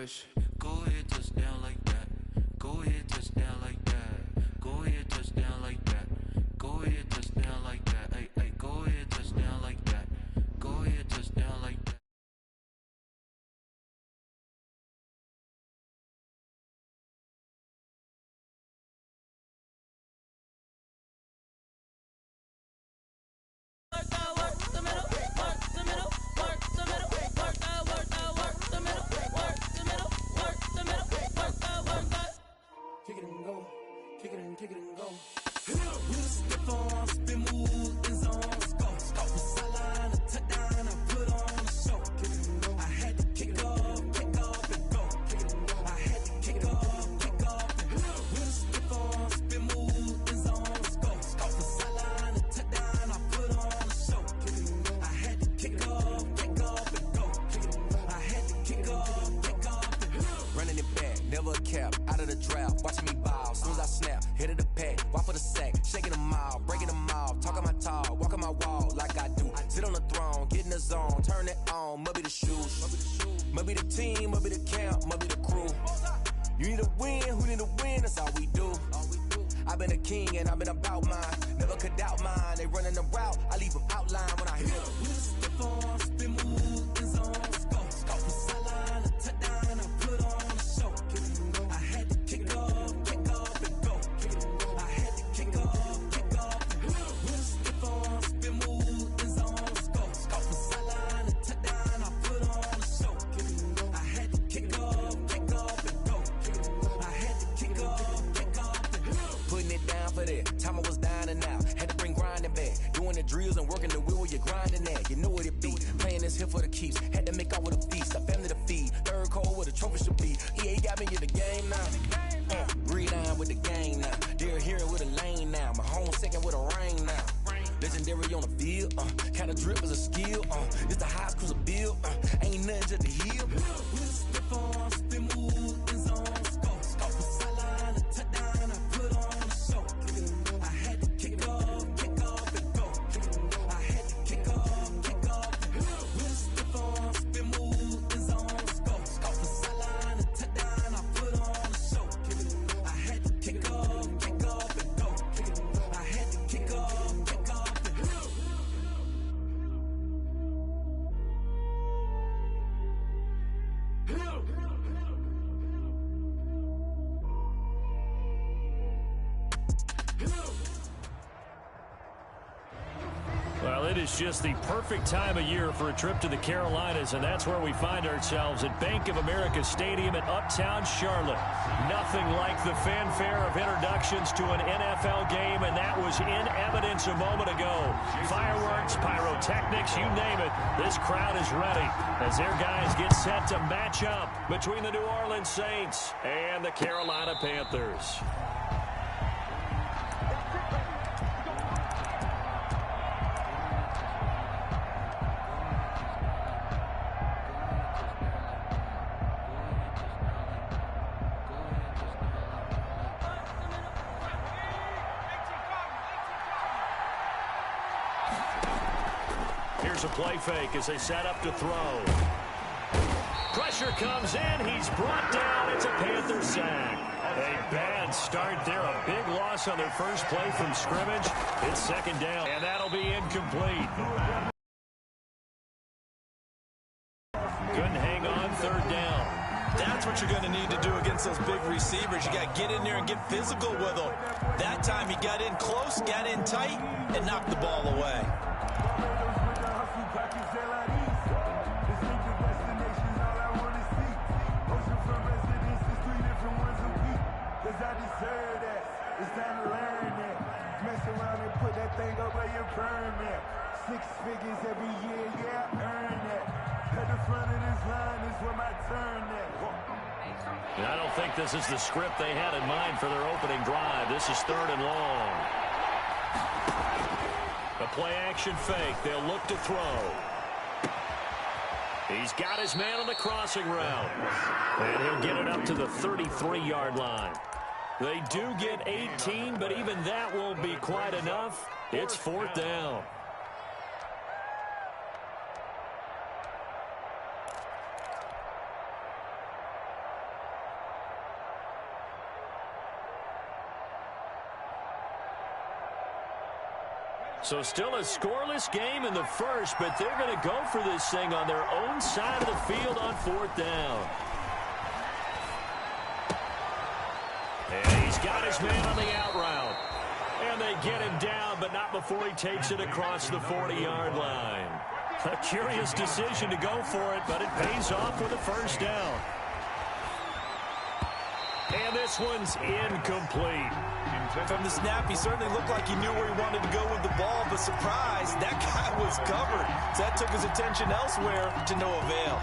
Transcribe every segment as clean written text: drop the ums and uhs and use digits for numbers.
wish. Go ahead, touchdown like that. Go ahead, touchdown like that. Go ahead, touchdown like that. Go ahead, touchdown like that. Hey, hey, go ahead, touchdown like that. Go ahead, touchdown like that. Kick it and go, kick it and go. With a stiff arm, spin move, in zone, go. From sideline to touchdown, I put on a show. I had to kick off and go. I had to kick off and go. With a stiff arm, spin move, in zone, go. From sideline to touchdown, I put on a show. I had to kick off and go. I had to kick off and go. Running it back, never a cap, out of the draft, watching me ball, soon as I snap, head of the pack, walk for the sack, shaking them all, breaking them off, talking my talk, walking my wall like I do, sit on the throne, get in the zone, turn it on, must be the shoes, must be the team, must be the camp, must be the crew, you need a win, who need a win, that's all we do, I've been a king and I've been about mine, never could doubt mine, they running the route, I leave them outline when I hit them. With a stiff arm, spin move, in zone, go. From sideline to touchdown, I put on a show. I had to kick off and go. I had to kick off and go. With a stiff arm, spin move, in zone, go. From sideline to touchdown, I put on a show. I had to kick off and go. I had to kick off and go. Putting it down for that, time I was down and out, had to bring grinding back, doing the drills and working the wheel where you're grinding at, you know what it be, playing this here for the keeps, had to make off with a feast, a family to feed, third cold where the trophy should be, EA got me in the game now, breathe down with the game now, they're here with a lane now, my home second with a rain now, legendary on the field, kinda drip is a skill, this the highest cruiser bill, ain't nothing to the hill. With a stiff arm, spin move, in zone, go. From sideline to touchdown, I put on a show. I had to kick off and go. I had to kick off and go. With a stiff arm, spin move, in zone, go. From sideline to touchdown, I put on a show. I had to kick off and go. I had to kick off and go. Well, it is just the perfect time of year for a trip to the Carolinas, and that's where we find ourselves at Bank of America Stadium in Uptown Charlotte. Nothing like the fanfare of introductions to an NFL game, and that was in evidence a moment ago. Fireworks, pyrotechnics, you name it. This crowd is ready as their guys get set to match up between the New Orleans Saints and the Carolina Panthers. Here's a play fake as they set up to throw. Pressure comes in. He's brought down. It's a Panther sack. A bad start there. A big loss on their first play from scrimmage. It's second down, and that'll be incomplete. Couldn't hang on, third down. That's what you're going to need to do against those big receivers. You got to get in there and get physical with them. That time he got in close, got in tight, and knocked the ball away. Six figures every year, yeah, I earn that. At the front of this line is where my turn at. And I don't think this is the script they had in mind for their opening drive. This is third and long. A play-action fake. They'll look to throw. He's got his man on the crossing route. And he'll get it up to the 33-yard line. They do get 18, but even that won't be quite enough. It's fourth down. So still a scoreless game in the first, but they're going to go for this thing on their own side of the field on 4th down. And he's got his man on the out route. And they get him down, but not before he takes it across the 40-yard line. A curious decision to go for it, but it pays off with a first down. And this one's incomplete. From the snap, he certainly looked like he knew where he wanted to go with the ball, but surprise, that guy was covered. So that took his attention elsewhere to no avail.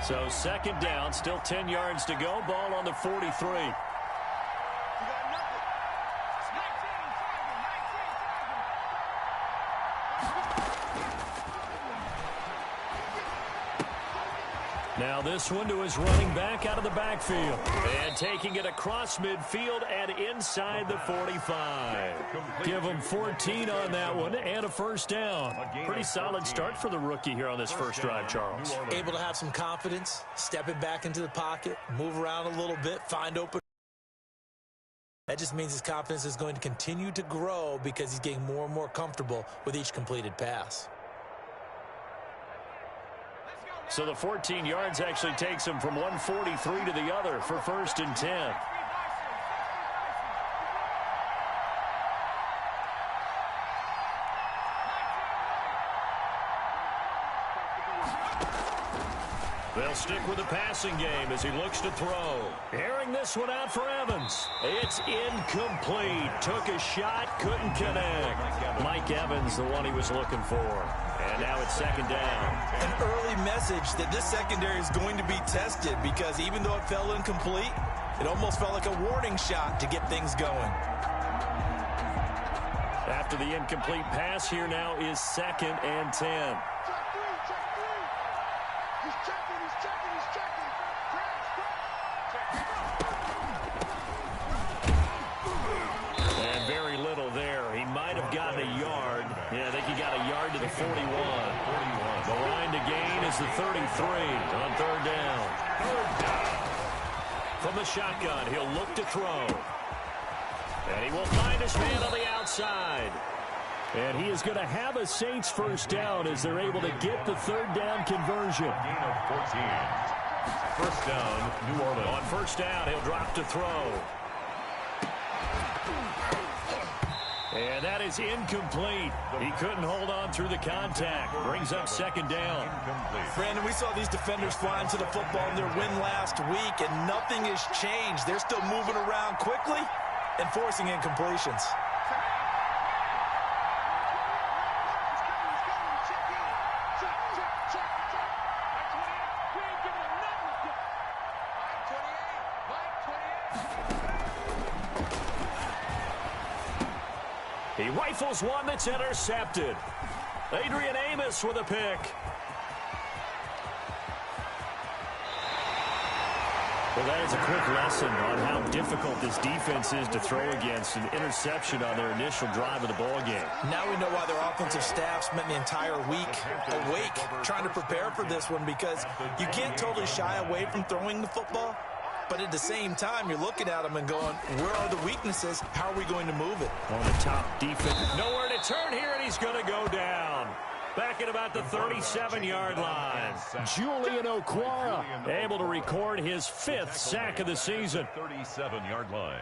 So 2nd down, still 10 yards to go. Ball on the 43. Now this one to his running back out of the backfield. And taking it across midfield and inside the 45. Give him 14 on that one and a first down. Pretty solid start for the rookie here on this first drive, Charles. Able to have some confidence, stepping back into the pocket, move around a little bit, find open. That just means his confidence is going to continue to grow because he's getting more and more comfortable with each completed pass. So the 14 yards actually takes him from 143 to the other for 1st and 10. They'll stick with the passing game as he looks to throw. Airing this one out for Evans. It's incomplete. Took a shot, couldn't connect. Mike Evans, the one he was looking for. And now it's 2nd down. An early message that this secondary is going to be tested because even though it fell incomplete, it almost felt like a warning shot to get things going. After the incomplete pass, here now is 2nd and 10. And very little there. He might have gotten a yard. Yeah, I think he got a yard to the 41. The line to gain is the 33 on 3rd down. From the shotgun, he'll look to throw. And he will find his man on the outside. And he is going to have a Saints first down as they're able to get the 3rd down conversion. Gain of 14. First down, New Orleans. On 1st down, he'll drop to throw. And that is incomplete. He couldn't hold on through the contact. Brings up 2nd down. Brandon, we saw these defenders flying to the football in their win last week, and nothing has changed. They're still moving around quickly and forcing incompletions. He rifles one that's intercepted. Adrian Amos with a pick. Well, that is a quick lesson on how difficult this defense is to throw against. An interception on their initial drive of the ball game. Now we know why their offensive staff spent the entire week awake trying to prepare for this one, because you can't totally shy away from throwing the football. But at the same time, you're looking at them and going, where are the weaknesses? How are we going to move it? On the top defense. Nowhere to turn here, and he's going to go down. Back at about the 37-yard line. Julian Okwara able to record his 5th sack of the season. 37-yard line.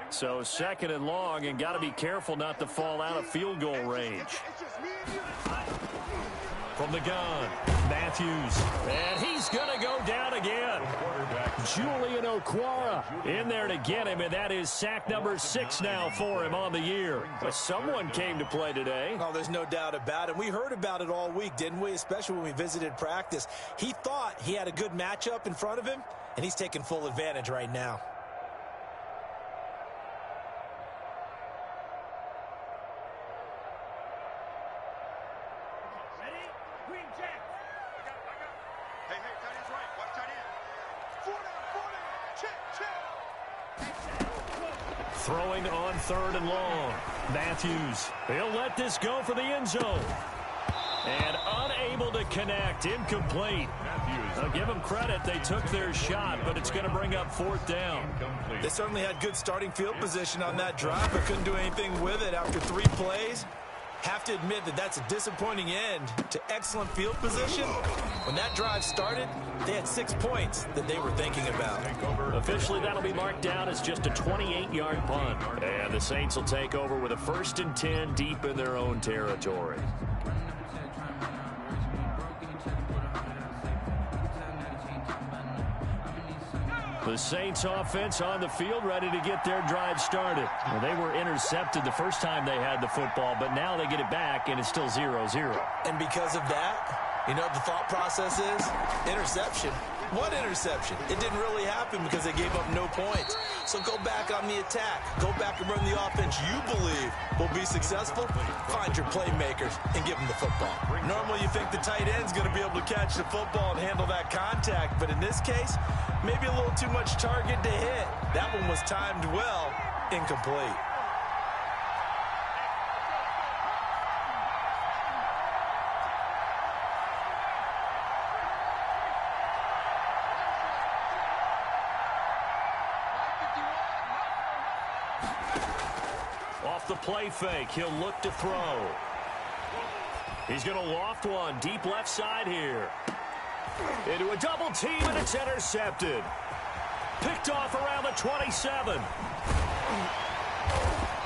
So 2nd and long, and got to be careful not to fall out of field goal range. From the gun, Matthews. And he's going to go down again. Julian Okwara in there to get him, and that is sack number 6 now for him on the year. But someone came to play today. Oh, there's no doubt about it. We heard about it all week, didn't we? Especially when we visited practice. He thought he had a good matchup in front of him, and he's taking full advantage right now. Throwing on 3rd and long. Matthews. He'll let this go for the end zone. And unable to connect. Incomplete. I'll give them credit. They took their shot, but it's going to bring up 4th down. They certainly had good starting field position on that drive, but couldn't do anything with it after 3 plays. Have to admit that that's a disappointing end to excellent field position. When that drive started, they had 6 points that they were thinking about. Officially, that'll be marked down as just a 28-yard punt. And the Saints will take over with a 1st and 10 deep in their own territory. The Saints offense on the field, ready to get their drive started. Well, they were intercepted the first time they had the football, but now they get it back, and it's still 0-0. And because of that, you know what the thought process is? Interception. What interception? It didn't really happen because they gave up no points. So go back on the attack. Go back and run the offense you believe will be successful. Find your playmakers and give them the football. Normally you think the tight end's going to be able to catch the football and handle that contact, but in this case, maybe a little too much target to hit. That one was timed well, incomplete. Off the play fake, he'll look to throw. He's going to loft one deep left side here. Into a double team, and it's intercepted. Picked off around the 27.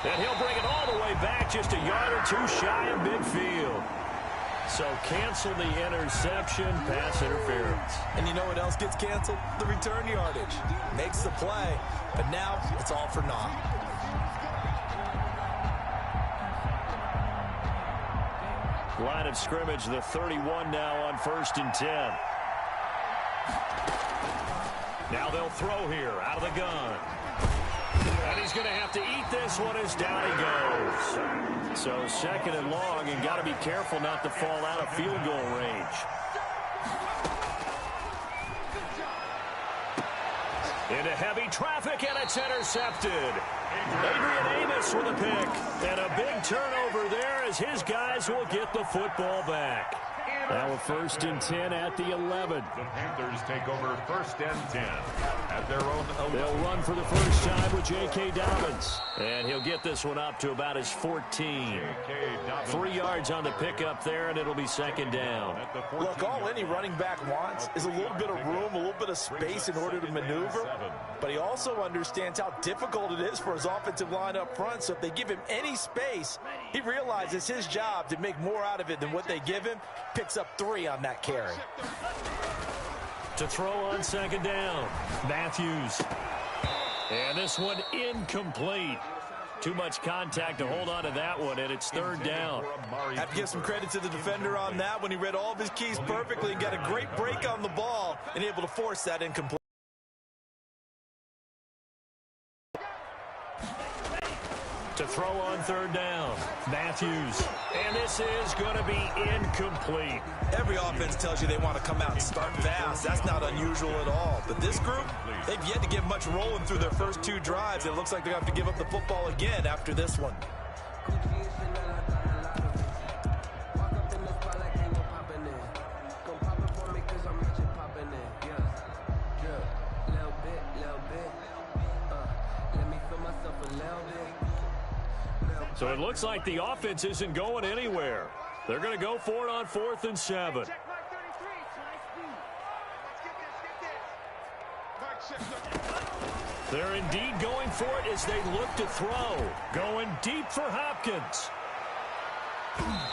And he'll bring it all the way back, just a yard or 2 shy of midfield. So cancel the interception, pass interference. And you know what else gets canceled? The return yardage. Makes the play, but now it's all for naught. Line of scrimmage, the 31 now on 1st and 10. Now they'll throw here out of the gun. And he's going to have to eat this one as down he goes. So 2nd and long, and got to be careful not to fall out of field goal range. Into heavy traffic, and it's intercepted. Adrian Amos with a pick. And a big turnover there as his guys will get the football back. Now a 1st and 10 at the 11. The Panthers take over 1st and 10 at their own 11. They'll run for the first time with J.K. Dobbins. And he'll get this one up to about his 14. 3 yards on the pickup there, and it'll be 2nd down. Look, all any running back wants is a little bit of room, a little bit of space in order to maneuver. But he also understands how difficult it is for his offensive line up front. So if they give him any space, he realizes his job to make more out of it than what they give him. Picks up 3 on that carry. To throw on 2nd down, Matthews. And this one incomplete. Too much contact to hold on to that one, and it's 3rd down. Have to give some credit to the defender on that when he read all of his keys perfectly and got a great break on the ball and able to force that incomplete. To throw on 3rd down, Matthews. And this is going to be incomplete. Every offense tells you they want to come out and start fast. That's not unusual at all. But this group, they've yet to get much rolling through their first 2 drives. It looks like they're going to have to give up the football again after this one. So it looks like the offense isn't going anywhere. They're going to go for it on 4th and 7. They're indeed going for it as they look to throw. Going deep for Hopkins.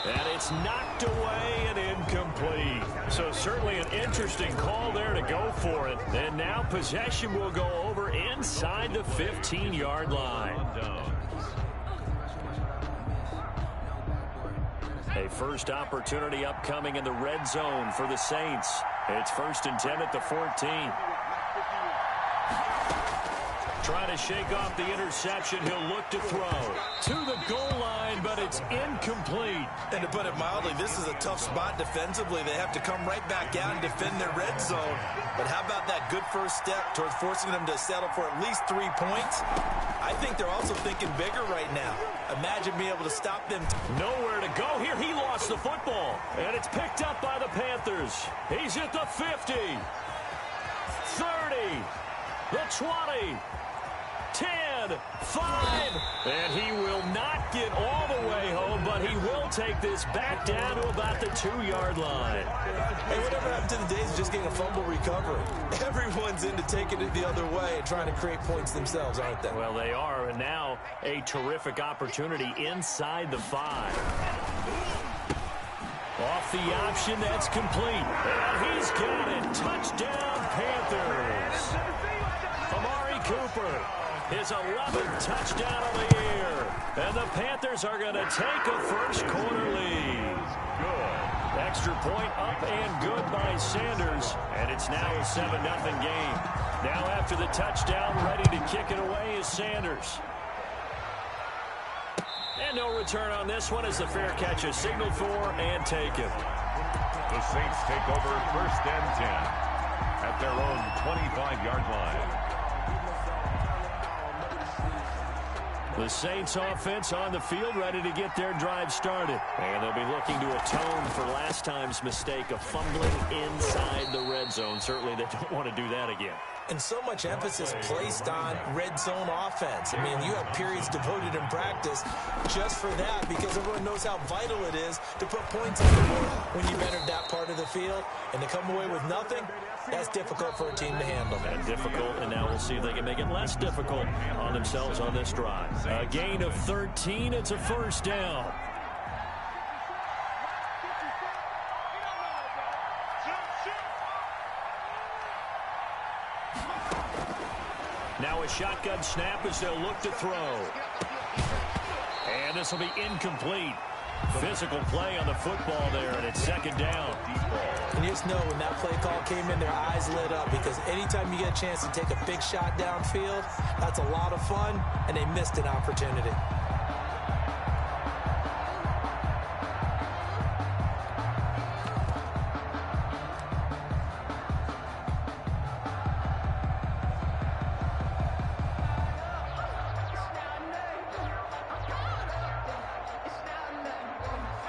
And it's knocked away and incomplete. So certainly an interesting call there to go for it. And now possession will go over inside the 15-yard line. A first opportunity upcoming in the red zone for the Saints. It's 1st and 10 at the 14. Trying to shake off the interception. He'll look to throw to the goal line, but it's incomplete. And to put it mildly, this is a tough spot defensively. They have to come right back out and defend their red zone. But how about that good first step towards forcing them to settle for at least 3 points? I think they're also thinking bigger right now. Imagine being able to stop them. Nowhere to go here. He lost the football. And it's picked up by the Panthers. He's at the 50. 30. The 20. 10. 5. And he will not get all the way home, but he will take this back down to about the 2-yard line. Hey, whatever happened to the days of just getting a fumble recovery? Everyone's into taking it the other way and trying to create points themselves, aren't they? Well, they are, and now a terrific opportunity inside the 5. Off the option, that's complete. And he's got it. Touchdown, Panthers. Amari Cooper, his 11th touchdown of the year. And the Panthers are going to take a first-quarter lead. Good. Extra point up and good by Sanders. And it's now a 7-0 game. Now after the touchdown, ready to kick it away is Sanders. And no return on this one as the fair catch is signaled for and taken. The Saints take over 1st and 10 at their own 25-yard line. The Saints offense on the field ready to get their drive started. And they'll be looking to atone for last time's mistake of fumbling inside the red zone. Certainly they don't want to do that again. And so much emphasis placed on red zone offense. I mean, you have periods devoted in practice just for that because everyone knows how vital it is to put points on the board when you've entered that part of the field. And to come away with nothing, that's difficult for a team to handle. And difficult, and now we'll see if they can make it less difficult on themselves on this drive. A gain of 13, it's a first down. Now a shotgun snap as they'll look to throw. And this will be incomplete. Physical play on the football there, and it's second down. And you just know when that play call came in, their eyes lit up because anytime you get a chance to take a big shot downfield, that's a lot of fun, and they missed an opportunity.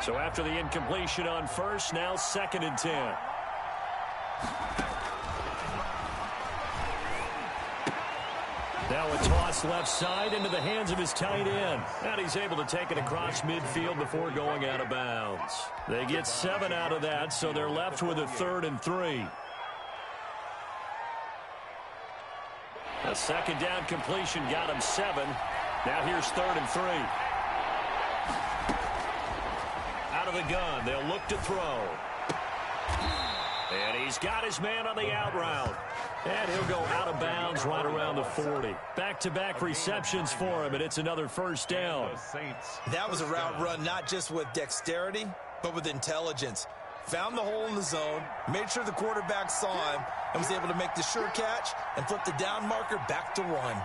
So after the incompletion on first, now 2nd and 10. Now a toss left side into the hands of his tight end. And he's able to take it across midfield before going out of bounds. They get 7 out of that, so they're left with a 3rd and 3. A second down completion got him 7. Now here's 3rd and 3. Of the gun, they'll look to throw. And he's got his man on the out route. And he'll go out of bounds right around the 40. Back-to-back receptions for him, and it's another first down. That was a route run not just with dexterity, but with intelligence. Found the hole in the zone, made sure the quarterback saw him, and was able to make the sure catch and flip the down marker back to 1.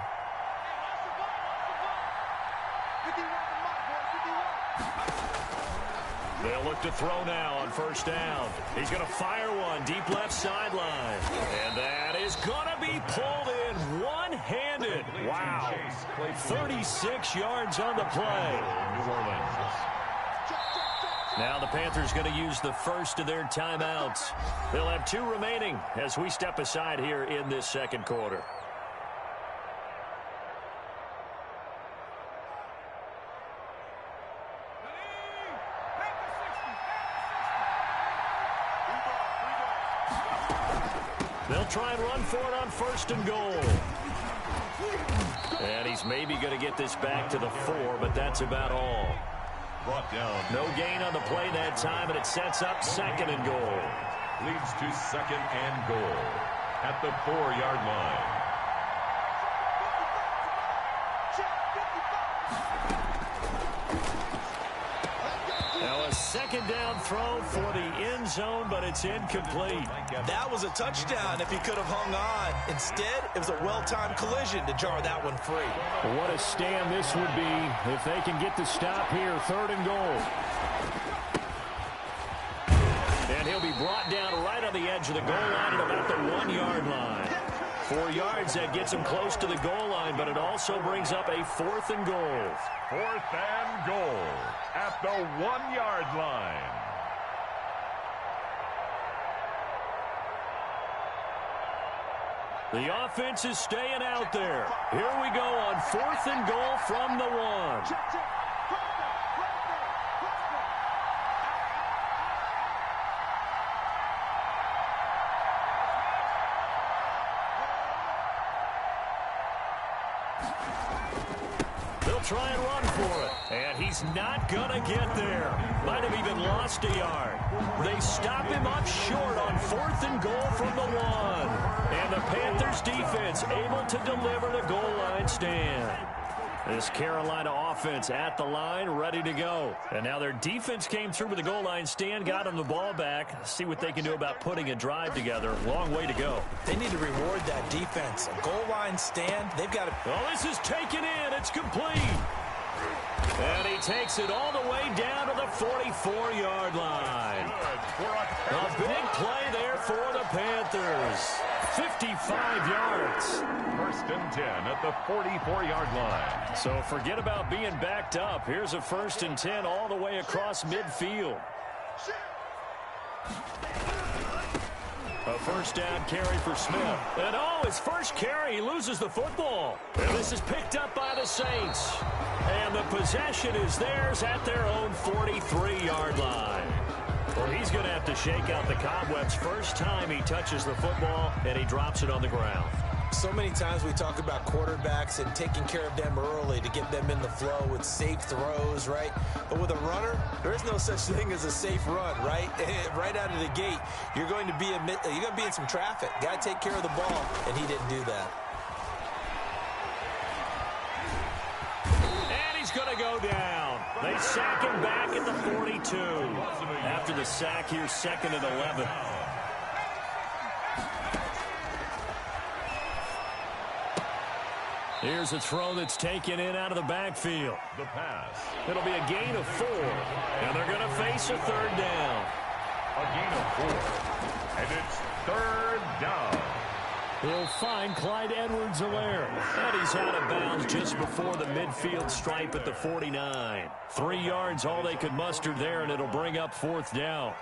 They'll look to throw now on first down. He's going to fire one deep left sideline. And that is going to be pulled in one-handed. Wow. 36 yards on the play. Now the Panthers going to use the first of their timeouts. They'll have 2 remaining as we step aside here in this second quarter. They'll try and run for it on 1st and goal. And he's maybe going to get this back to the 4, but that's about all. Brought down. No gain on the play that time, and it sets up 2nd and goal. Leads to 2nd and goal at the 4-yard line. Now a 2nd down throw for the end zone, but it's incomplete. That was a touchdown if he could have hung on. Instead, it was a well-timed collision to jar that one free. What a stand this would be if they can get the stop here. 3rd and goal. And he'll be brought down right on the edge of the goal line at about the 1-yard line. 4 yards, that gets him close to the goal line, but it also brings up a 4th and goal. 4th and goal at the 1-yard line. The offense is staying out there. Here we go on 4th and goal from the 1. They'll try and run for it. And he's not going to get there. Might have even lost a yard. They stop him up short on 4th and goal from the 1. And the Panthers defense able to deliver the goal line stand. This Carolina offense at the line, ready to go. And now their defense came through with the goal line stand, got them the ball back. See what they can do about putting a drive together. Long way to go. They need to reward that defense. A goal line stand, they've got to... Oh, this is taken in. It's complete. And he takes it all the way down to the 44-yard line. A big play there for the Panthers. 55 yards. 1st and 10 at the 44-yard line. So forget about being backed up. Here's a 1st and 10 all the way across midfield. A 1st down carry for Smith. And his first carry, he loses the football. And this is picked up by the Saints. And the possession is theirs at their own 43-yard line. Well, he's going to have to shake out the cobwebs first time he touches the football, and he drops it on the ground. So many times we talk about quarterbacks and taking care of them early to get them in the flow with safe throws, right? But with a runner, there is no such thing as a safe run, right? Right out of the gate, you're going to be in some traffic. Got to take care of the ball, and he didn't do that. And he's going to go down. They sack him back at the 42. After the sack, here's 2nd and 11. Here's a throw that's taken in out of the backfield. The pass. It'll be a gain of 4. And they're going to face a 3rd down. A gain of 4. And it's 3rd down. He'll find Clyde Edwards-Helaire. And he's out of bounds just before the midfield stripe at the 49. 3 yards, all they could muster there, and it'll bring up 4th down.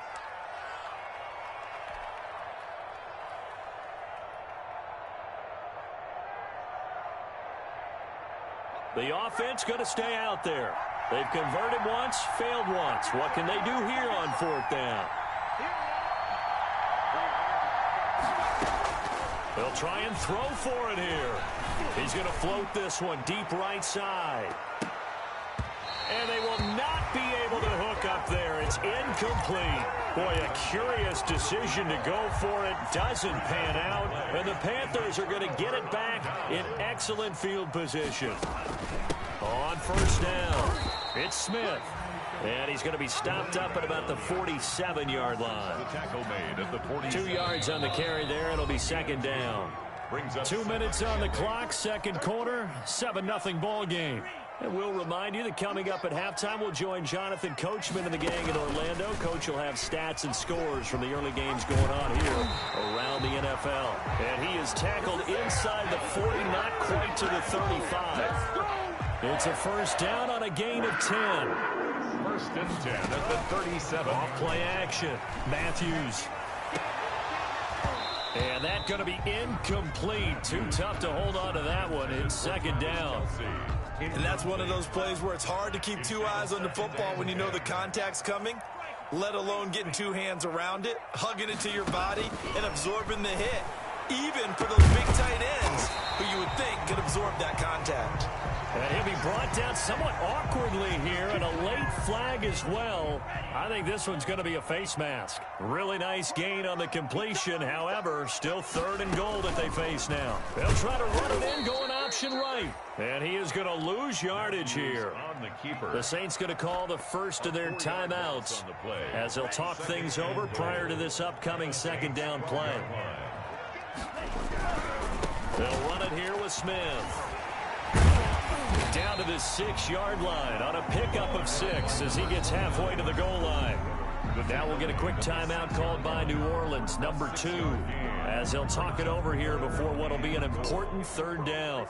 The offense going to stay out there. They've converted once, failed once. What can they do here on 4th down? They'll try and throw for it here. He's going to float this one deep right side. And they will not be able to hook up there. It's incomplete. Boy, a curious decision to go for it. Doesn't pan out. And the Panthers are going to get it back in excellent field position. On 1st down, it's Smith. And he's going to be stopped up at about the 47-yard line. The tackle made at the 47. 2 yards on the carry there. It'll be 2nd down. 2 minutes on the clock, 2nd quarter, 7-0 ball game. And we'll remind you that coming up at halftime, we'll join Jonathan Coachman and the gang in Orlando. Coach will have stats and scores from the early games going on here around the NFL. And he is tackled inside the 40, not quite to the 35. It's a 1st down on a gain of 10. 1st and 10 at the 37. Off play action. Matthews. And that's going to be incomplete. Too tough to hold on to that one. It's 2nd down. And that's one of those plays where it's hard to keep 2 eyes on the football when you know the contact's coming, let alone getting 2 hands around it, hugging it to your body, and absorbing the hit, even for those big tight ends who you would think could absorb that contact. And he'll be brought down somewhat awkwardly here, and a late flag as well. I think this one's going to be a face mask. Really nice gain on the completion. However, still 3rd and goal that they face now. They'll try to run it in, going option right. And he is going to lose yardage here. The Saints going to call the first of their timeouts as they'll talk things over prior to this upcoming 2nd down play. They'll run it here with Smith. Down to the 6-yard line on a pickup of 6 as he gets halfway to the goal line. Now we'll get a quick timeout called by New Orleans, number 2, as they'll talk it over here before what will be an important third down.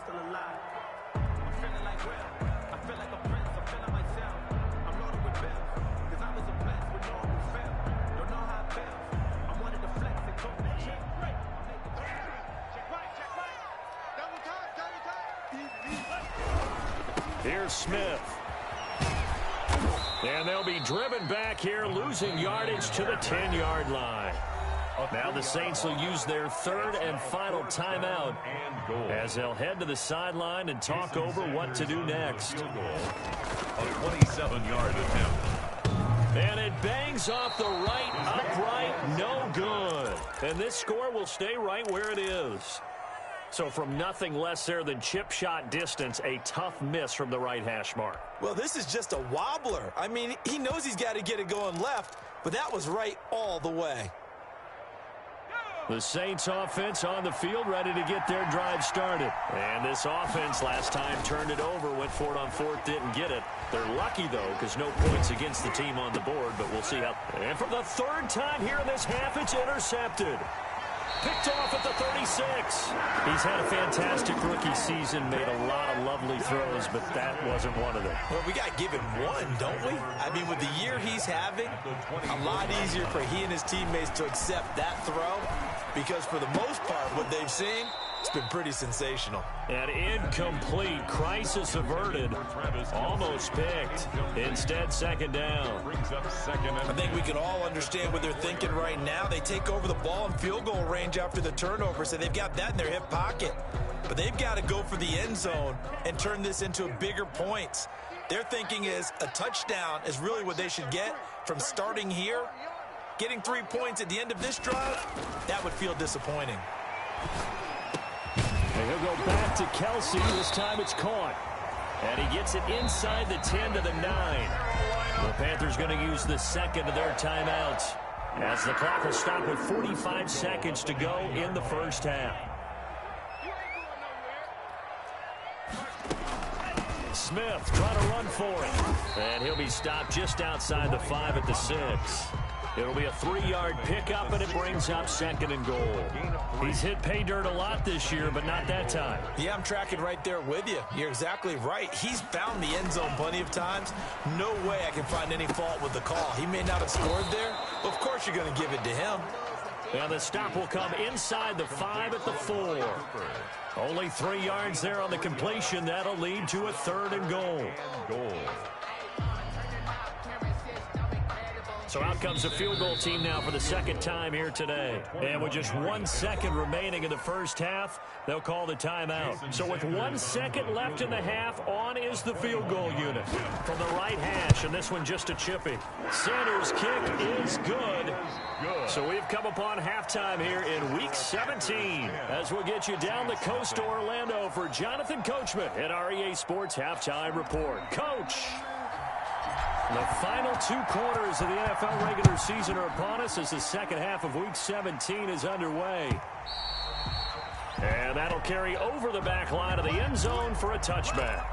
Here's Smith. And they'll be driven back here, losing yardage to the 10-yard line. Now the Saints will use their third and final timeout as they'll head to the sideline and talk over what to do next. A 27-yard attempt. And it bangs off the right upright, no good. And this score will stay right where it is. So from nothing less there than chip shot distance, a tough miss from the right hash mark. Well, this is just a wobbler. I mean, he knows he's got to get it going left, but that was right all the way. The Saints offense on the field, ready to get their drive started. And this offense last time turned it over, went for it on fourth, didn't get it. They're lucky, though, because no points against the team on the board, but we'll see how. And for the third time here in this half, it's intercepted. Picked off at the 36. He's had a fantastic rookie season, made a lot of lovely throws, but that wasn't one of them. Well, we got to give him one, don't we? I mean, with the year he's having, a lot easier for he and his teammates to accept that throw, because for the most part, what they've seen, it's been pretty sensational. An incomplete, crisis averted, almost picked. Instead, second down. I think we can all understand what they're thinking right now. They take over the ball in field goal range after the turnover, so they've got that in their hip pocket. But they've got to go for the end zone and turn this into bigger points. Their thinking is a touchdown is really what they should get from starting here. Getting 3 points at the end of this drive, that would feel disappointing. And he'll go back to Kelsey. This time it's caught. And he gets it inside the 10 to the 9. The Panthers going to use the second of their timeouts as the clock will stop with 45 seconds to go in the first half. Smith trying to run for it. And he'll be stopped just outside the 5 at the 6. It'll be a 3-yard pickup, and it brings up second and goal. He's hit pay dirt a lot this year, but not that time. Yeah, I'm tracking right there with you. You're exactly right. He's found the end zone plenty of times. No way I can find any fault with the call. He may not have scored there. Of course you're going to give it to him. And the stop will come inside the 5 at the 4. Only 3 yards there on the completion. That'll lead to a third and goal. So out comes the field goal team now for the second time here today. And with just 1 second remaining in the first half, they'll call the timeout. So with 1 second left in the half, on is the field goal unit. From the right hash, and this one just a chippy. Sanders' kick is good. So we've come upon halftime here in Week 17. As we'll get you down the coast to Orlando for Jonathan Coachman at REA Sports Halftime Report. Coach! The final 2 quarters of the NFL regular season are upon us as the second half of Week 17 is underway. And that'll carry over the back line of the end zone for a touchback.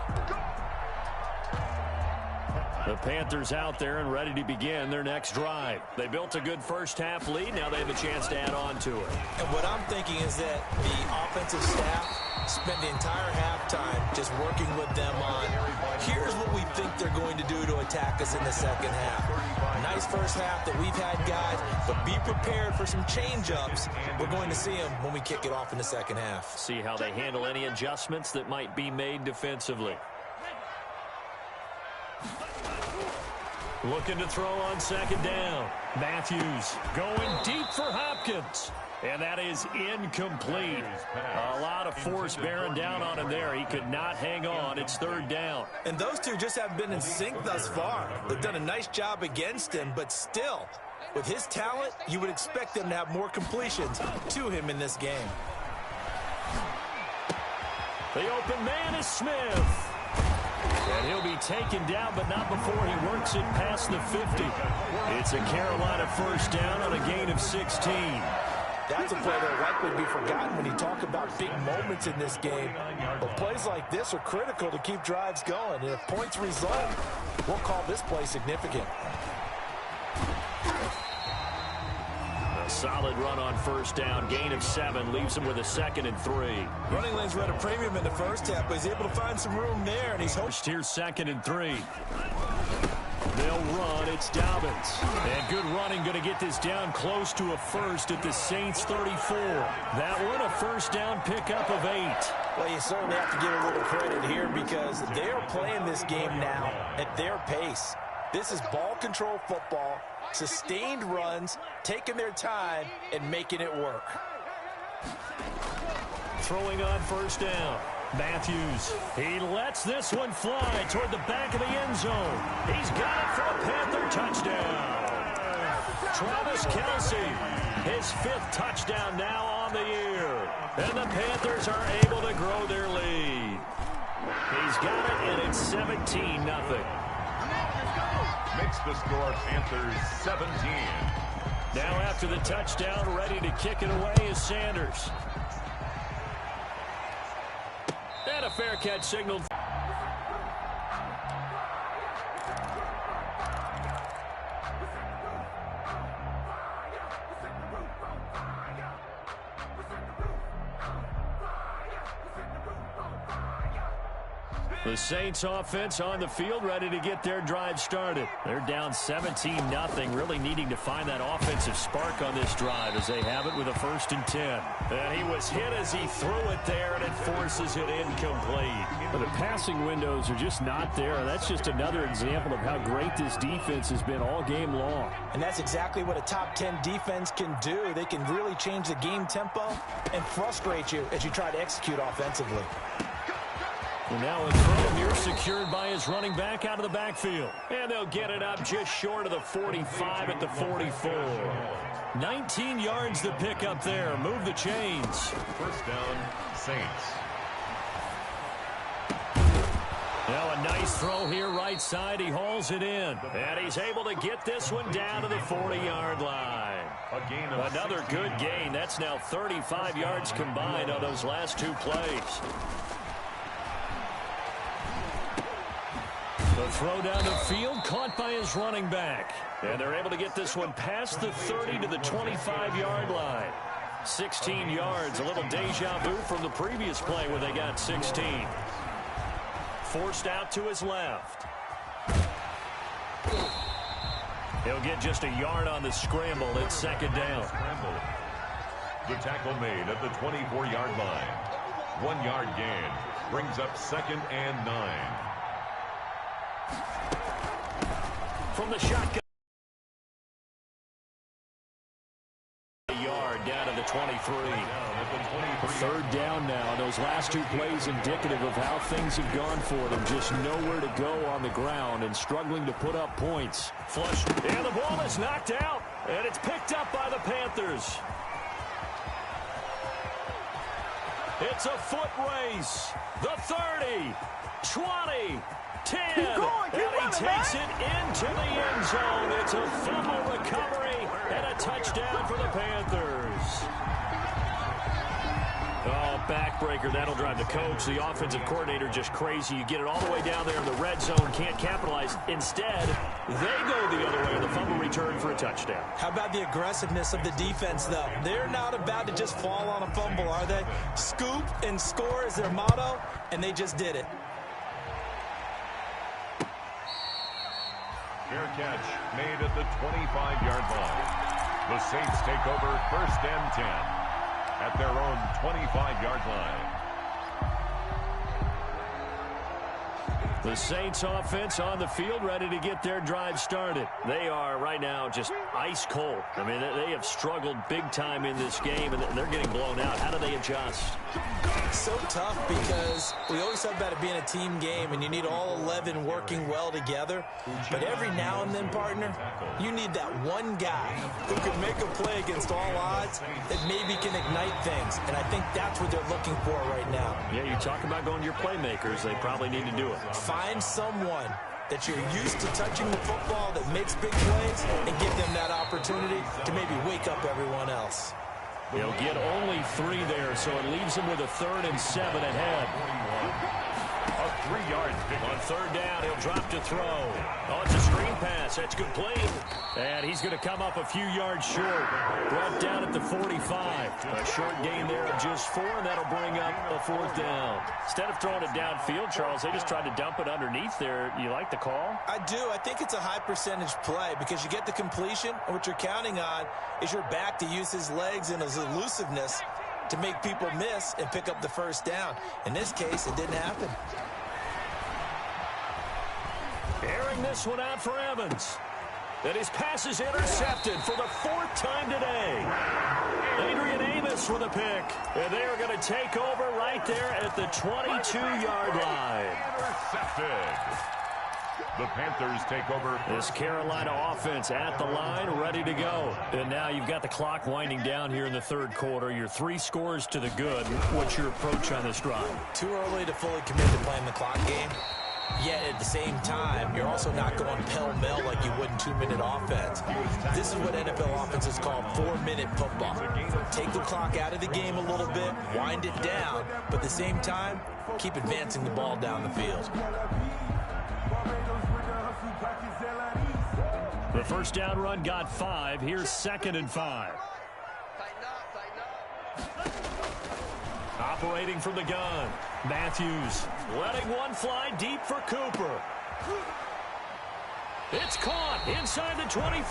The Panthers out there and ready to begin their next drive. They built a good first half lead. Now they have a chance to add on to it. And what I'm thinking is that the offensive staff spent the entire halftime just working with them on, here's what we think they're going to do to attack us in the second half. Nice first half that we've had, guys, but be prepared for some change-ups. We're going to see them when we kick it off in the second half. See how they handle any adjustments that might be made defensively. Looking to throw on second down. Matthews going deep for Hopkins. And that is incomplete. A lot of force bearing down on him there. He could not hang on. It's third down. And those two just haven't been in sync thus far. They've done a nice job against him, but still, with his talent, you would expect them to have more completions to him in this game. The open man is Smith. And he'll be taken down, but not before he works it past the 50. It's a Carolina first down on a gain of 16. That's a play that will likely be forgotten when you talk about big moments in this game. But plays like this are critical to keep drives going. And if points result, we'll call this play significant. A solid run on first down. Gain of 7 leaves him with a 2nd and 3. Running lanes were at a premium in the first half, but he's able to find some room there, and he's hoping. Here's 2nd and 3. They'll run. It's Dobbins. And good running, going to get this down close to a first at the Saints 34. That one, a first down pickup of 8. Well, you certainly have to give a little credit here because they're playing this game now at their pace. This is ball control football, sustained runs, taking their time, and making it work. Throwing on first down. Matthews, he lets this one fly toward the back of the end zone. He's got it for a Panther touchdown. Travis Kelce, his 5th touchdown now on the year. And the Panthers are able to grow their lead. He's got it, and it's 17-0. Makes the score Panthers 17. Now after the touchdown, ready to kick it away is Sanders. And a fair catch signaled. The Saints offense on the field, ready to get their drive started. They're down 17-0, really needing to find that offensive spark on this drive as they have it with a 1st and 10. And he was hit as he threw it there, and it forces it incomplete. But the passing windows are just not there. That's just another example of how great this defense has been all game long. And that's exactly what a top 10 defense can do. They can really change the game tempo and frustrate you as you try to execute offensively. And now a throw here secured by his running back out of the backfield. And they'll get it up just short of the 45 at the 44. 19 yards to pick up there. Move the chains. First down, Saints. Now a nice throw here right side. He hauls it in. And he's able to get this one down to the 40-yard line. A gain of Another good gain. That's now 35 yards combined on those last 2 plays. The throw down the field, caught by his running back. And they're able to get this one past the 30 to the 25-yard line. 16 yards, a little deja vu from the previous play where they got 16. Forced out to his left. He'll get just a yard on the scramble. It's 2nd down. The tackle made at the 24-yard line. 1-yard gain brings up 2nd and 9. From the shotgun. A yard down to the 23. 3rd down now. Those last 2 plays indicative of how things have gone for them. Just nowhere to go on the ground and struggling to put up points. Flush. And the ball is knocked out. And it's picked up by the Panthers. It's a foot race. The 30. 20. 10, and he takes it into the end zone. It's a fumble recovery and a touchdown for the Panthers. Oh, backbreaker. That'll drive the coach, the offensive coordinator, just crazy. You get it all the way down there in the red zone, can't capitalize. Instead, they go the other way on the fumble return for a touchdown. How about the aggressiveness of the defense, though? They're not about to just fall on a fumble, are they? Scoop and score is their motto, and they just did it. Fair catch made at the 25-yard line. The Saints take over 1st and 10 at their own 25-yard line. The Saints offense on the field ready to get their drive started. They are right now just ice cold. I mean, they have struggled big time in this game, and they're getting blown out. How do they adjust? So tough because we always talk about it being a team game, and you need all 11 working well together. But every now and then, partner, you need that one guy who can make a play against all odds that maybe can ignite things. And I think that's what they're looking for right now. Yeah, you talk about going to your playmakers. They probably need to do it. Find someone that you're used to touching the football that makes big plays and give them that opportunity to maybe wake up everyone else. They'll get only 3 there, so it leaves them with a 3rd and 7 ahead. A 3 yards pickup. On third down, he'll drop to throw. Oh, it's a screen pass. That's complete. And he's going to come up a few yards short. Brought down at the 45. A short gain there of just 4, and that'll bring up a 4th down. Instead of throwing it downfield, Charles, they just tried to dump it underneath there. You like the call? I do. I think it's a high percentage play because you get the completion, and what you're counting on is your back to use his legs and his elusiveness to make people miss and pick up the first down. In this case, it didn't happen. Airing this one out for Evans. And his pass is intercepted for the 4th time today. Adrian Amos with a pick. And they are going to take over right there at the 22-yard line. Intercepted. The Panthers take over. This Carolina offense at the line, ready to go. And now you've got the clock winding down here in the 3rd quarter. You're 3 scores to the good. What's your approach on this drive? Too early to fully commit to playing the clock game. Yet at the same time, you're also not going pell-mell like you would in 2-minute offense. This is what NFL offenses call 4-minute football. Take the clock out of the game a little bit, wind it down, but at the same time, keep advancing the ball down the field. The first down run got 5. Here's 2nd and 5. Operating from the gun. Matthews letting one fly deep for Cooper. It's caught inside the 25.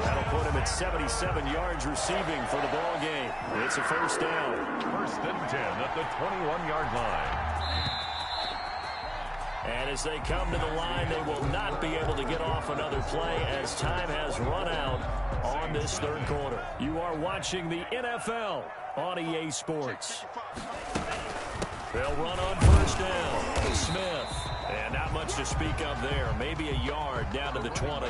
That'll put him at 77 yards receiving for the ball game. It's a first down. 1st and 10 at the 21-yard line. And as they come to the line, they will not be able to get off another play as time has run out on this 3rd quarter. You are watching the NFL on EA Sports. They'll run on first down. Smith. And not much to speak of there. Maybe a yard down to the 20.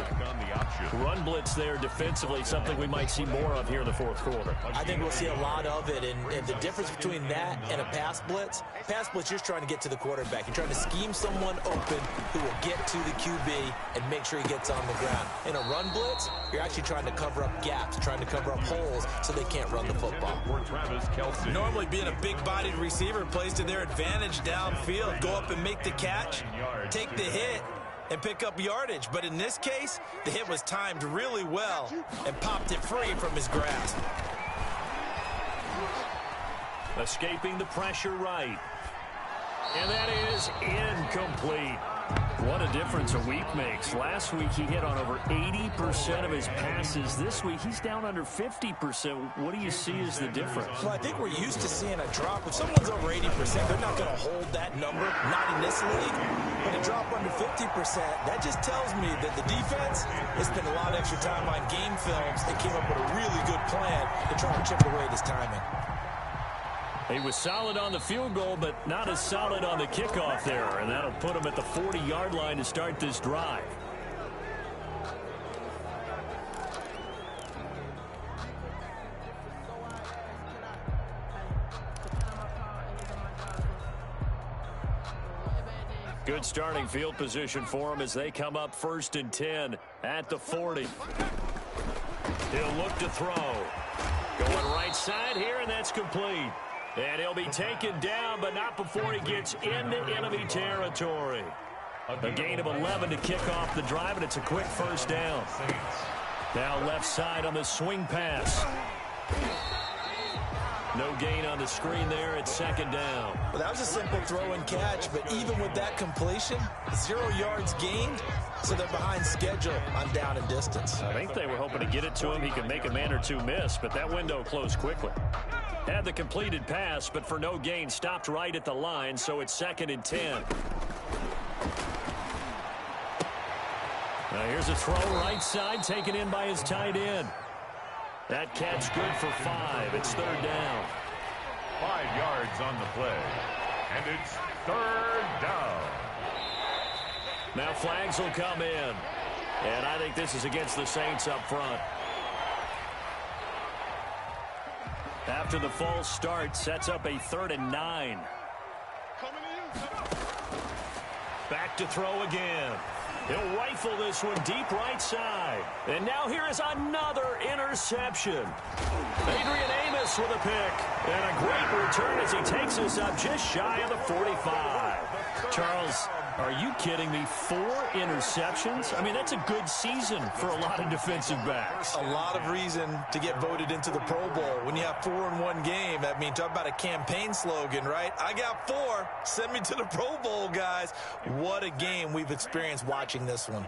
Run blitz there defensively, something we might see more of here in the 4th quarter. I think we'll see a lot of it. And the difference between that and a pass blitz, you're trying to get to the quarterback. You're trying to scheme someone open who will get to the QB and make sure he gets on the ground. In a run blitz, you're actually trying to cover up gaps, trying to cover up holes so they can't run the football. Normally being a big-bodied receiver plays to their advantage downfield. Go up and make the catch, take the hit, and pick up yardage. But in this case, the hit was timed really well and popped it free from his grasp. Escaping the pressure right. And that is incomplete. What a difference a week makes. Last week he hit on over 80% of his passes. This week he's down under 50%. What do you see as the difference? Well, I think we're used to seeing a drop. If someone's over 80%, they're not going to hold that number, not in this league. But a drop under 50%, that just tells me that the defense has spent a lot of extra time on game films and came up with a really good plan to try and chip away at his timing. He was solid on the field goal, but not as solid on the kickoff there. And that'll put him at the 40-yard line to start this drive. Good starting field position for him as they come up 1st and 10 at the 40. He'll look to throw. Going right side here, and that's complete. And he'll be taken down, but not before he gets into enemy territory. A gain of 11 to kick off the drive, and it's a quick first down. Now left side on the swing pass. No gain on the screen there. It's 2nd down. Well, that was a simple throw and catch, but even with that completion, 0 yards gained, so they're behind schedule on down and distance. I think they were hoping to get it to him. He could make a man or two miss, but that window closed quickly. Had the completed pass, but for no gain, stopped right at the line, so it's 2nd and 10. Now here's a throw right side, taken in by his tight end. That catch good for 5. It's 3rd down. 5 yards on the play. And it's 3rd down. Now flags will come in. And I think this is against the Saints up front. After the false start, sets up a 3rd and 9. Back to throw again. He'll rifle this one deep right side. And now here is another interception. Adrian Amos with a pick. And a great return as he takes us up just shy of the 45. Charles, are you kidding me? 4 interceptions? I mean, that's a good season for a lot of defensive backs. A lot of reason to get voted into the Pro Bowl. When you have 4 in one game, I mean, talk about a campaign slogan, right? I got 4. Send me to the Pro Bowl, guys. What a game we've experienced watching this one.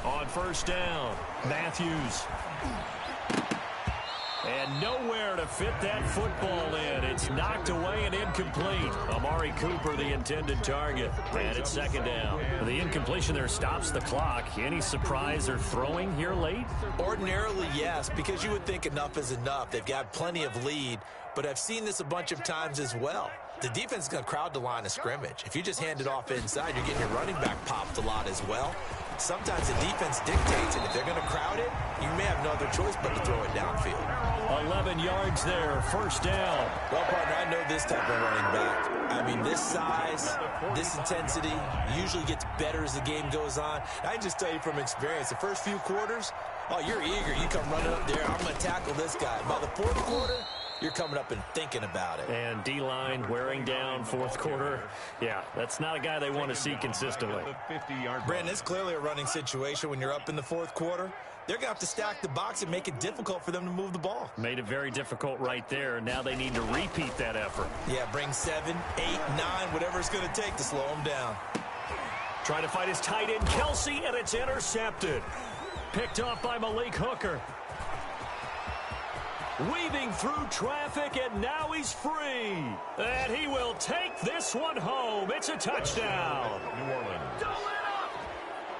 On first down, Matthews. And nowhere to fit that football in. It's knocked away and incomplete. Amari Cooper, the intended target. And it's second down. The incompletion there stops the clock. Any surprise they're throwing here late? Ordinarily, yes, because you would think enough is enough. They've got plenty of lead, but I've seen this a bunch of times as well. The defense is going to crowd the line of scrimmage. If you just hand it off inside, you're getting your running back popped a lot as well. Sometimes the defense dictates it. If they're going to crowd it, you may have no other choice but to throw it downfield. 11 yards there, first down. Well, partner, I know this type of running back. I mean, this size, this intensity usually gets better as the game goes on. I can just tell you from experience, the first few quarters, oh, you're eager. You come running up there, I'm going to tackle this guy. By the fourth quarter, you're coming up and thinking about it. And D-line wearing down fourth quarter. Yeah, that's not a guy they want to see consistently. Brandon, it's clearly a running situation when you're up in the fourth quarter. They're going to have to stack the box and make it difficult for them to move the ball. Made it very difficult right there. Now they need to repeat that effort. Yeah, bring 7, 8, 9, whatever it's going to take to slow them down. Trying to fight his tight end, Kelsey, and it's intercepted. Picked off by Malik Hooker. Weaving through traffic, and now he's free. And he will take this one home. It's a touchdown. New Orleans.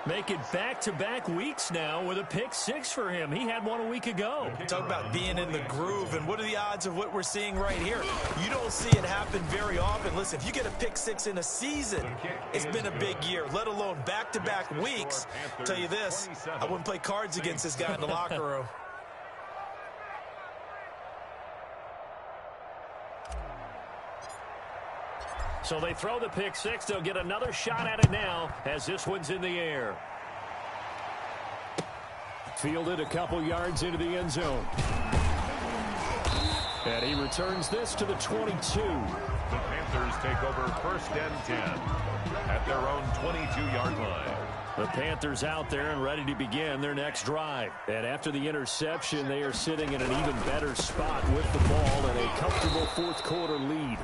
Make it back-to-back weeks now with a pick 6 for him. He had one a week ago. Talk about being in the groove, and what are the odds of what we're seeing right here? You don't see it happen very often. Listen, if you get a pick 6 in a season, it's been a big year, let alone back-to-back weeks. I'll tell you this, I wouldn't play cards against this guy in the locker room. So they throw the pick 6. They'll get another shot at it now as this one's in the air. Fielded a couple yards into the end zone. And he returns this to the 22. The Panthers take over first and 10 at their own 22-yard line. The Panthers out there and ready to begin their next drive. And after the interception, they are sitting in an even better spot with the ball and a comfortable fourth quarter lead.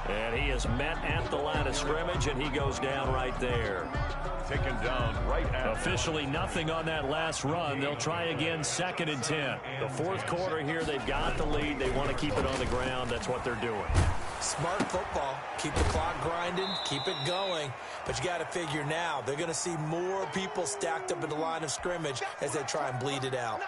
And he is met at the line of scrimmage, and he goes down right there. Taken down right at. Officially nothing on that last run. They'll try again, 2nd and 10. The fourth quarter here, they've got the lead. They want to keep it on the ground. That's what they're doing. Smart football. Keep the clock grinding. Keep it going. But you got to figure now, they're going to see more people stacked up in the line of scrimmage as they try and bleed it out.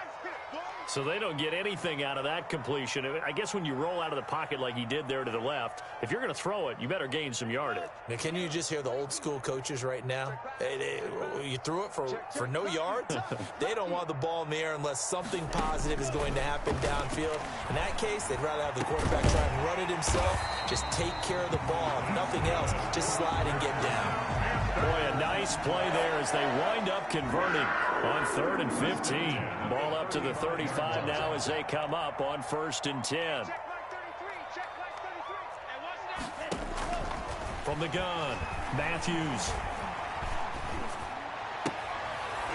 So they don't get anything out of that completion. I guess when you roll out of the pocket like he did there to the left, if you're going to throw it, you better gain some yardage. Now, can you just hear the old school coaches right now? You threw it for no yards? They don't want the ball in the air unless something positive is going to happen downfield. In that case, they'd rather have the quarterback try and run it himself. Just take care of the ball. If nothing else, just slide and get down. Boy, a nice play there as they wind up converting on 3rd and 15. Ball up to the 35 now as they come up on 1st and 10. From the gun, Matthews.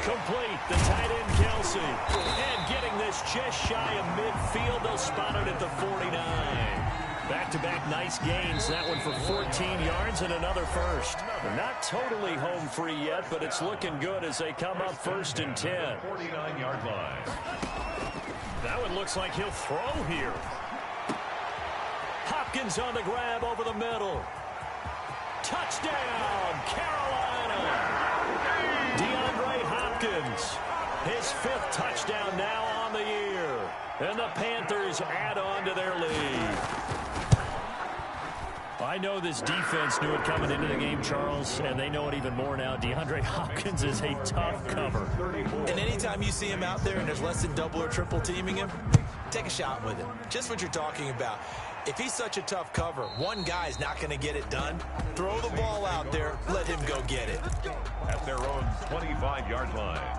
Complete, the tight end Kelsey. And getting this just shy of midfield, they'll spot it at the 49. Back-to-back nice gains. That one for 14 yards and another first. They're not totally home free yet, but it's looking good as they come up 1st and 10. 49-yard line. That one looks like he'll throw here. Hopkins on the grab over the middle. Touchdown, Carolina. DeAndre Hopkins. His 5th touchdown now on the year. And the Panthers add on to their lead. I know this defense knew it coming into the game, Charles, and they know it even more now. DeAndre Hopkins is a tough cover. And anytime you see him out there and there's less than double or triple teaming him, take a shot with him. Just what you're talking about. If he's such a tough cover, one guy's not going to get it done. Throw the ball out there. Let him go get it. At their own 25-yard line.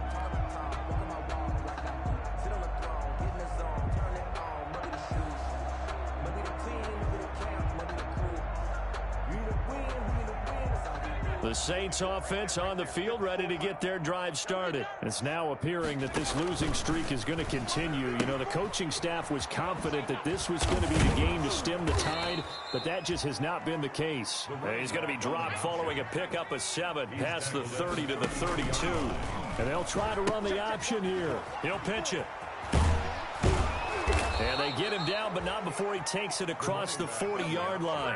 The Saints offense on the field, ready to get their drive started. It's now appearing that this losing streak is going to continue. You know, the coaching staff was confident that this was going to be the game to stem the tide, but that just has not been the case. He's going to be dropped following a pickup of 7 past the 30 to the 32. And they'll try to run the option here. He'll pitch it. And they get him down, but not before he takes it across the 40-yard line.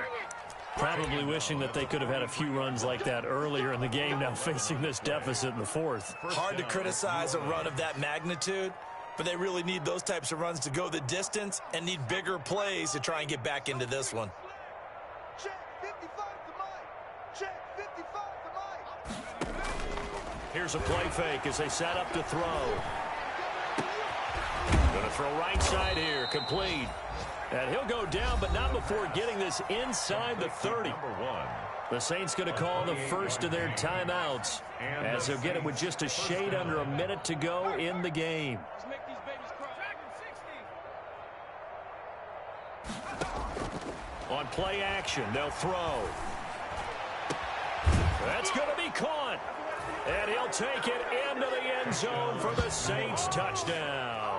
Probably wishing that they could have had a few runs like that earlier in the game, now facing this deficit in the 4th. Hard to criticize a run of that magnitude, but they really need those types of runs to go the distance and need bigger plays to try and get back into this one. Check 55 to Mike. Check 55 to Mike. Here's a play fake as they set up to throw. Going to throw right side here, complete. And he'll go down, but not before getting this inside the 30. The Saints going to call the first of their timeouts as they'll get it with just a shade under a minute to go in the game. On play action, they'll throw. That's going to be caught. And he'll take it into the end zone for the Saints touchdown.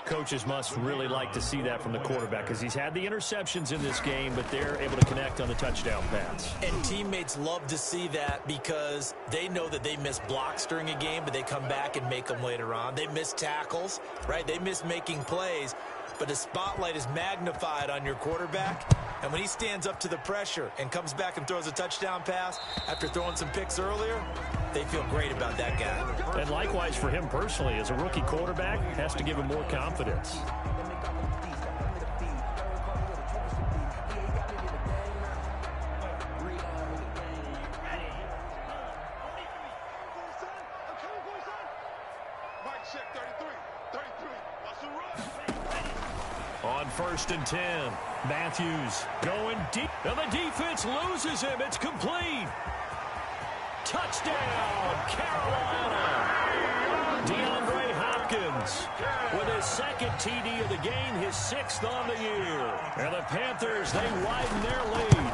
Coaches must really like to see that from the quarterback because he's had the interceptions in this game, but they're able to connect on the touchdown pass. And teammates love to see that because they know that they miss blocks during a game, but they come back and make them later on. They miss tackles, right? They miss making plays, but the spotlight is magnified on your quarterback. And when he stands up to the pressure and comes back and throws a touchdown pass after throwing some picks earlier, they feel great about that guy. And likewise for him personally, as a rookie quarterback, has to give him more confidence. On 1st and 10, Matthews going deep. And the defense loses him. It's complete. Touchdown, Carolina. DeAndre Hopkins with his 2nd TD of the game, his 6th on the year. And the Panthers, they widen their lead.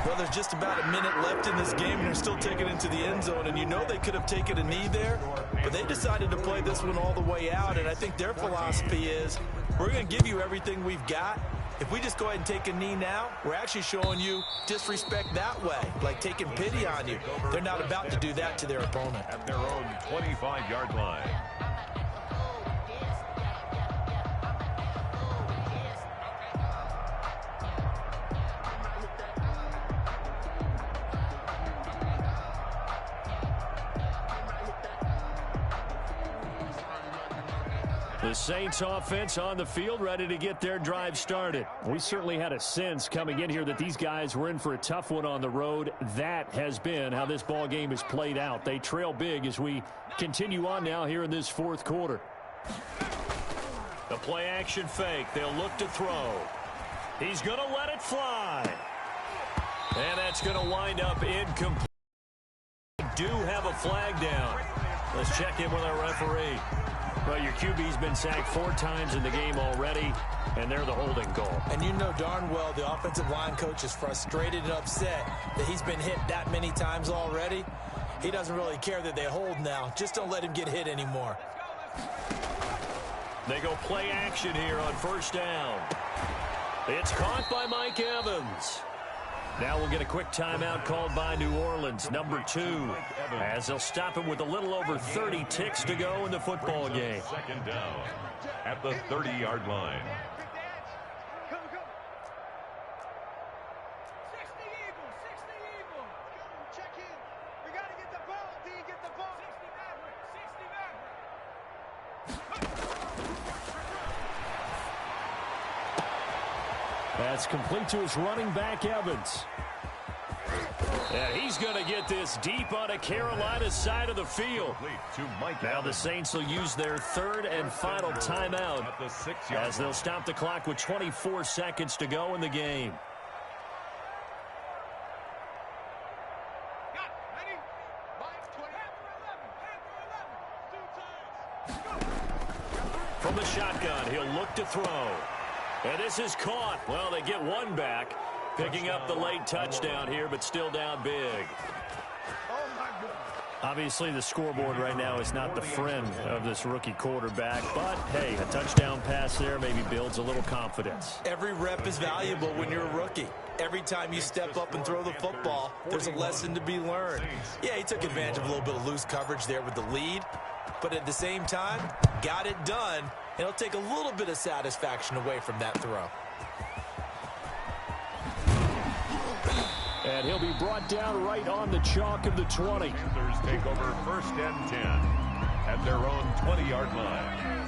Well, there's just about a minute left in this game, and they're still taking it into the end zone. And you know they could have taken a knee there, but they decided to play this one all the way out. And I think their philosophy is, we're going to give you everything we've got. If we just go ahead and take a knee now, we're actually showing you disrespect that way, like taking pity on you. They're not about to do that to their opponent. At their own 25-yard line. The Saints offense on the field ready to get their drive started. We certainly had a sense coming in here that these guys were in for a tough one on the road. That has been how this ball game has played out. They trail big as we continue on now here in this 4th quarter. The play action fake. They'll look to throw. He's going to let it fly. And that's going to wind up incomplete. We do have a flag down. Let's check in with our referee. Well, your QB's been sacked 4 times in the game already, and they're the holding call. And you know darn well the offensive line coach is frustrated and upset that he's been hit that many times already. He doesn't really care that they hold now. Just don't let him get hit anymore. They go play action here on 1st down. It's caught by Mike Evans. Now we'll get a quick timeout called by New Orleans, number 2, as they'll stop him with a little over 30 ticks to go in the football game. 2nd down at the 30-yard line. That's complete to his running back, Evans. And he's going to get this deep on a Carolina side of the field. Now the Saints will use their 3rd and final timeout as they'll stop the clock with 24 seconds to go in the game. From the shotgun, he'll look to throw. And this is caught. Well, they get one back. Picking up the late touchdown here, but still down big. Obviously, the scoreboard right now is not the friend of this rookie quarterback, but, hey, a touchdown pass there maybe builds a little confidence. Every rep is valuable when you're a rookie. Every time you step up and throw the football, there's a lesson to be learned. Yeah, he took advantage of a little bit of loose coverage there with the lead, but at the same time, got it done, and it'll take a little bit of satisfaction away from that throw. And he'll be brought down right on the chalk of the 20. Panthers take over 1st and 10 at their own 20-yard line.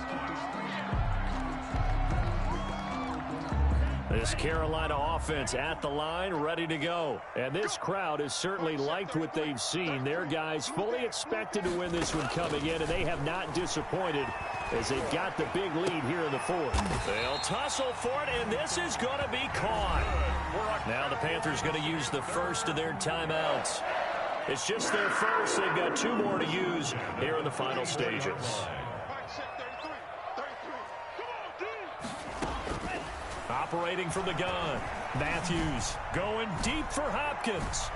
This Carolina offense at the line, ready to go. And this crowd has certainly liked what they've seen. Their guys fully expected to win this one coming in, and they have not disappointed as they got the big lead here in the fourth. They'll tussle for it, and this is going to be caught. Now the Panthers going to use the first of their timeouts. It's just their first. They've got 2 more to use here in the final stages. Operating from the gun. Matthews going deep for Hopkins.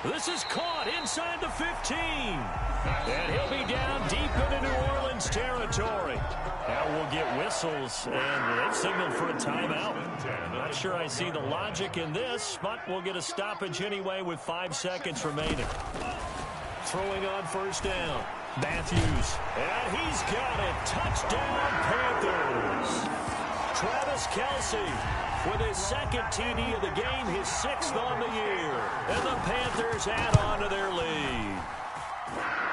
This is caught inside the 15. And he'll be down deep into New Orleans territory. Now we'll get whistles, and they've signaled for a timeout. Not sure I see the logic in this, but we'll get a stoppage anyway with 5 seconds remaining. Throwing on first down. Matthews. And he's got it. Touchdown, Panthers. Travis Kelce with his second TD of the game, his 6th on the year. And the Panthers add on to their lead.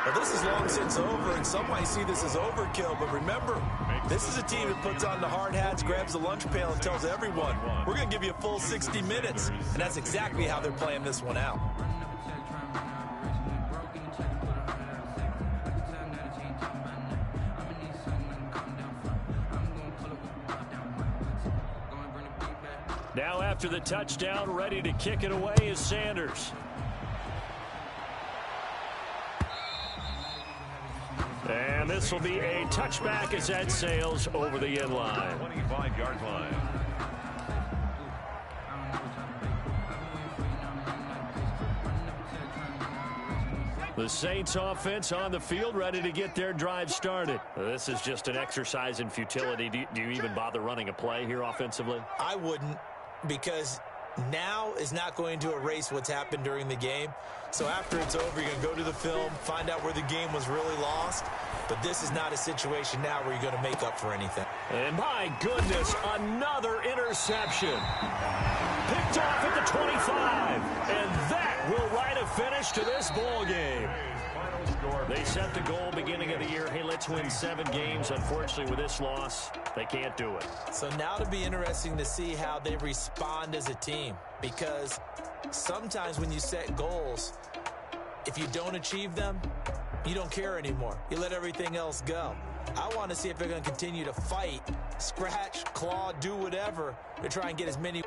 Well, this is long since over, and some might see this as overkill, but remember, this is a team that puts on the hard hats, grabs the lunch pail, and tells everyone, we're going to give you a full 60 minutes. And that's exactly how they're playing this one out. Now after the touchdown, ready to kick it away is Sanders. And this will be a touchback as that sails over the end line. 25-yard line. The Saints offense on the field, ready to get their drive started. This is just an exercise in futility. Do you even bother running a play here offensively? I wouldn't, because now is not going to erase what's happened during the game. So after it's over, you're going to go to the film, find out where the game was really lost. But this is not a situation now where you're going to make up for anything. And my goodness, another interception. Picked off at the 25. And that will write a finish to this ball game. They set the goal beginning of the year. Hey, let's win 7 games. Unfortunately, with this loss, they can't do it. So now it'll be interesting to see how they respond as a team. Because sometimes when you set goals, if you don't achieve them, you don't care anymore. You let everything else go. I want to see if they're going to continue to fight, scratch, claw, do whatever to try and get as many